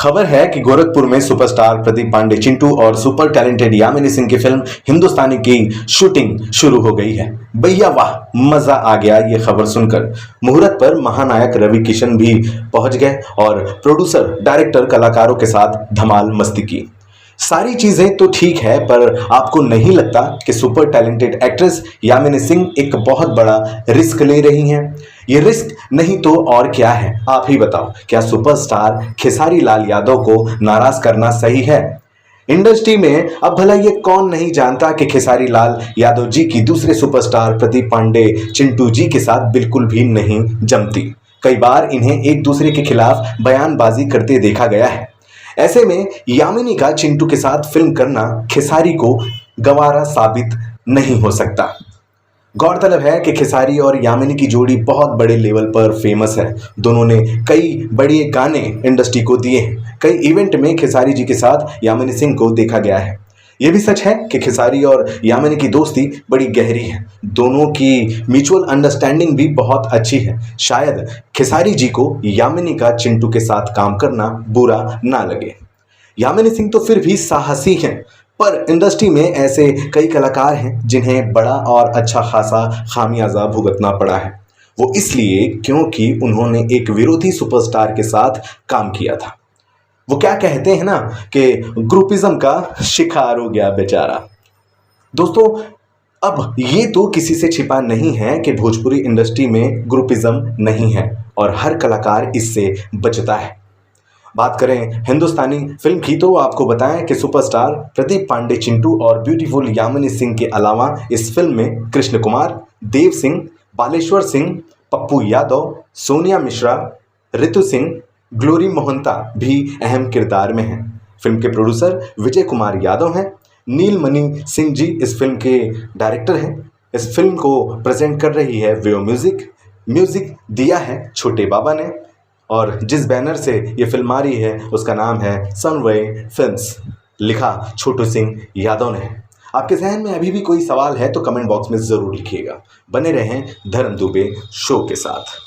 खबर है कि गोरखपुर में सुपरस्टार प्रदीप पांडे चिंटू और सुपर टैलेंटेड यामिनी सिंह की फिल्म हिंदुस्तानी की शूटिंग शुरू हो गई है। भैया वाह, मजा आ गया ये खबर सुनकर। मुहूर्त पर महानायक रवि किशन भी पहुंच गए और प्रोड्यूसर, डायरेक्टर, कलाकारों के साथ धमाल मस्ती की। सारी चीजें तो ठीक है, पर आपको नहीं लगता कि super talented actress Yamini Singh एक बहुत बड़ा रिस्क ले रही हैं? ये रिस्क नहीं तो और क्या है, आप ही बताओ। क्या सुपरस्टार खेसारी लाल यादव को नाराज करना सही है? इंडस्ट्री में अब भला ये कौन नहीं जानता कि खेसारी लाल यादव जी की दूसरे सुपरस्टार प्रदीप पांडे चिंटू जी के साथ बिल्कुल भी नहीं जमती। कई बार इन्हें एक दूसरे के खिलाफ बयानबाजी करते देखा गया है। ऐसे में यामिनी का चिंटू के साथ फिल्म करना खेसारी को गंवारा साबित नहीं हो सकता। गौरतलब है कि खेसारी और यामिनी की जोड़ी बहुत बड़े लेवल पर फेमस है। दोनों ने कई बड़े गाने इंडस्ट्री को दिए हैं। कई इवेंट में खेसारी जी के साथ यामिनी सिंह को देखा गया है। यह भी सच है कि खेसारी और यामिनी की दोस्ती बड़ी गहरी है। दोनों की म्यूचुअल अंडरस्टैंडिंग भी बहुत अच्छी है। शायद खेसारी जी को यामिनी का चिंटू के साथ काम करना बुरा ना लगे। यामिनी सिंह तो फिर भी साहसी हैं, पर इंडस्ट्री में ऐसे कई कलाकार हैं जिन्हें बड़ा और अच्छा खासा खामियाजा भुगतना पड़ा है। वो इसलिए क्योंकि उन्होंने एक विरोधी सुपरस्टार के साथ काम किया था। वो क्या कहते हैं ना कि ग्रुपिज्म का शिकार हो गया बेचारा। दोस्तों, अब ये तो किसी से छिपा नहीं है कि भोजपुरी इंडस्ट्री में ग्रुपिज्म नहीं है और हर कलाकार इससे बचता है। बात करें हिंदुस्तानी फिल्म की तो आपको बताएं कि सुपरस्टार प्रदीप पांडे चिंटू और ब्यूटीफुल यामिनी सिंह के अलावा इस फिल्म में कृष्ण कुमार, देव सिंह, बालेश्वर सिंह, पप्पू यादव, सोनिया मिश्रा, ऋतु सिंह, ग्लोरी मोहंता भी अहम किरदार में हैं। फिल्म के प्रोड्यूसर विजय कुमार यादव हैं। नीलमणि सिंह जी इस फिल्म के डायरेक्टर हैं। इस फिल्म को प्रेजेंट कर रही है वेव म्यूजिक। म्यूजिक दिया है छोटे बाबा ने और जिस बैनर से ये फिल्म आ रही है उसका नाम है सनवे फिल्म्स। लिखा छोटू सिंह यादव ने। आपके जहन में अभी भी कोई सवाल है तो कमेंट बॉक्स में ज़रूर लिखिएगा। बने रहें धर्म दुबे शो के साथ।